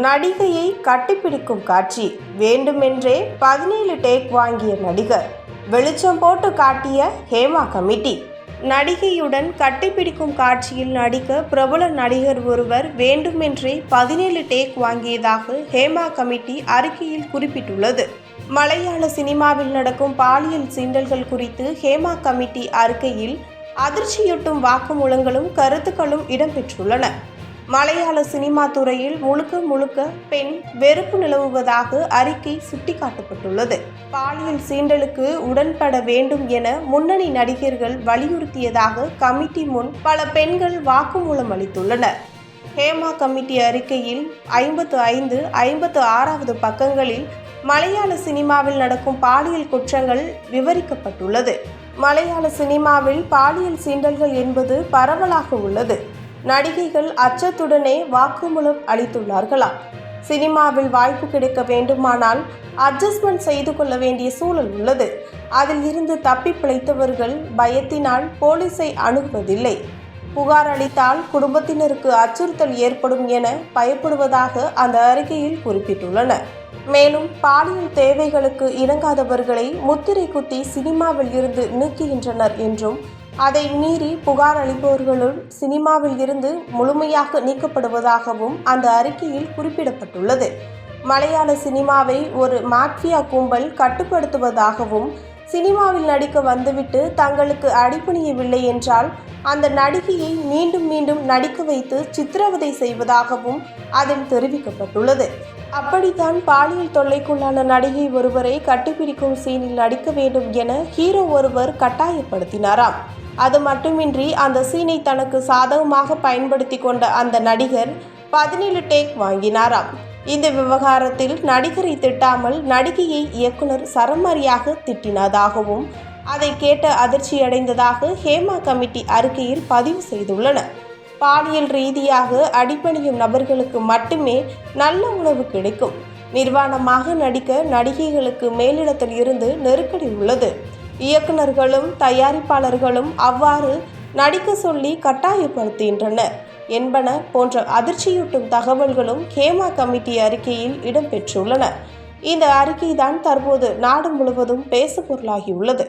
நடிகையை கட்டிப்பிடிக்கும் காட்சி. வேண்டுமென்றே 17 டேக் வாங்கிய நடிகர். வெளிச்சம் போட்டு காட்டிய ஹேமா கமிட்டி. நடிகையுடன் கட்டிப்பிடிக்கும் காட்சியில் நடிக்க பிரபல நடிகர் ஒருவர் வேண்டுமென்றே 17 டேக் வாங்கியதாக ஹேமா கமிட்டி அறிக்கையில் குறிப்பிட்டுள்ளது. மலையாள சினிமாவில் நடக்கும் பாலியல் சீண்டல்கள் குறித்து ஹேமா கமிட்டி அறிக்கையில் அதிர்ச்சியூட்டும் வாக்குமூலங்களும் கருத்துக்களும் இடம்பெற்றுள்ளன. மலையாள சினிமா துறையில் முழுக்க பெண் வெறுப்பு நிலவுவதாக அறிக்கை சுட்டிக்காட்டப்பட்டுள்ளது. பாலியல் சீண்டலுக்கு உடன்பட வேண்டும் என முன்னணி நடிகர்கள் வலியுறுத்தியதாக கமிட்டி முன் பல பெண்கள் வாக்குமூலம் அளித்துள்ளனர். ஹேமா கமிட்டி அறிக்கையில் 55, 56வது பக்கங்களில் மலையாள சினிமாவில் நடக்கும் பாலியல் குற்றங்கள் விவரிக்கப்பட்டுள்ளது. மலையாள சினிமாவில் பாலியல் சீண்டல்கள் என்பது பரவலாக உள்ளது. நடிகைகள் அச்சத்துடனே வாக்குமூலம் அளித்துள்ளார்களாம். சினிமாவில் வாய்ப்பு கிடைக்க வேண்டுமானால் அட்ஜஸ்ட்மெண்ட் செய்து கொள்ள வேண்டிய சூழல் உள்ளது. அதில் இருந்து தப்பி பிழைத்தவர்கள் பயத்தினால் போலீஸை அணுகுவதில்லை. புகார் அளித்தால் குடும்பத்தினருக்கு அச்சுறுத்தல் ஏற்படும் என பயப்படுவதாக அந்த அறிக்கையில் குறிப்பிட்டுள்ளனர். மேலும் பாலியல் தேவைகளுக்கு இணங்காதவர்களை முத்திரை குத்தி சினிமாவில் இருந்து நீக்குகின்றனர் என்றும் அதை மீறி புகார் அளிப்பவர்களும் சினிமாவில் இருந்து முழுமையாக நீக்கப்படுவதாகவும் அந்த அறிக்கையில் குறிப்பிடப்பட்டுள்ளது. மலையாள சினிமாவை ஒரு மாஃபியா கும்பல் கட்டுப்படுத்துவதாகவும் சினிமாவில் நடிக்க வந்துவிட்டு தங்களுக்கு அடிபணியவில்லை என்றால் அந்த நடிகையை மீண்டும் நடிக்க வைத்து சித்திரவதை செய்வதாகவும் அதில் தெரிவிக்கப்பட்டுள்ளது. அப்படித்தான் பாலியல் தொல்லைக்குள்ளான நடிகை ஒருவரை கட்டிப்பிடிக்கும் சீனில் நடிக்க வேண்டும் என ஹீரோ ஒருவர் கட்டாயப்படுத்தினாராம். அது மட்டுமின்றி அந்த சீனை தனக்கு சாதகமாக பயன்படுத்தி கொண்ட அந்த நடிகர் 17 டேக் வாங்கினாராம். இந்த விவகாரத்தில் நடிகரை திட்டாமல் நடிகையை இயக்குனர் சரமாரியாக திட்டினதாகவும் அதை கேட்ட அதிர்ச்சியடைந்ததாக ஹேமா கமிட்டி அறிக்கையில் பதிவு செய்துள்ளனர். பாலியல் ரீதியாக அடிபணியும் நபர்களுக்கு மட்டுமே நல்ல உணவு கிடைக்கும். நிர்வாணமாக நடிக்க நடிகைகளுக்கு மேலிடத்தில் இருந்து நெருக்கடி உள்ளது. இயக்குநர்களும் தயாரிப்பாளர்களும் அவ்வாறு நடிக்க சொல்லி கட்டாயப்படுத்துகின்றனர் என்பன போன்ற அதிர்ச்சியூட்டும் தகவல்களும் ஹேமா கமிட்டி அறிக்கையில் இடம்பெற்றுள்ளன. இந்த அறிக்கைதான் தற்போது நாடு முழுவதும் பேசுபொருளாகியுள்ளது.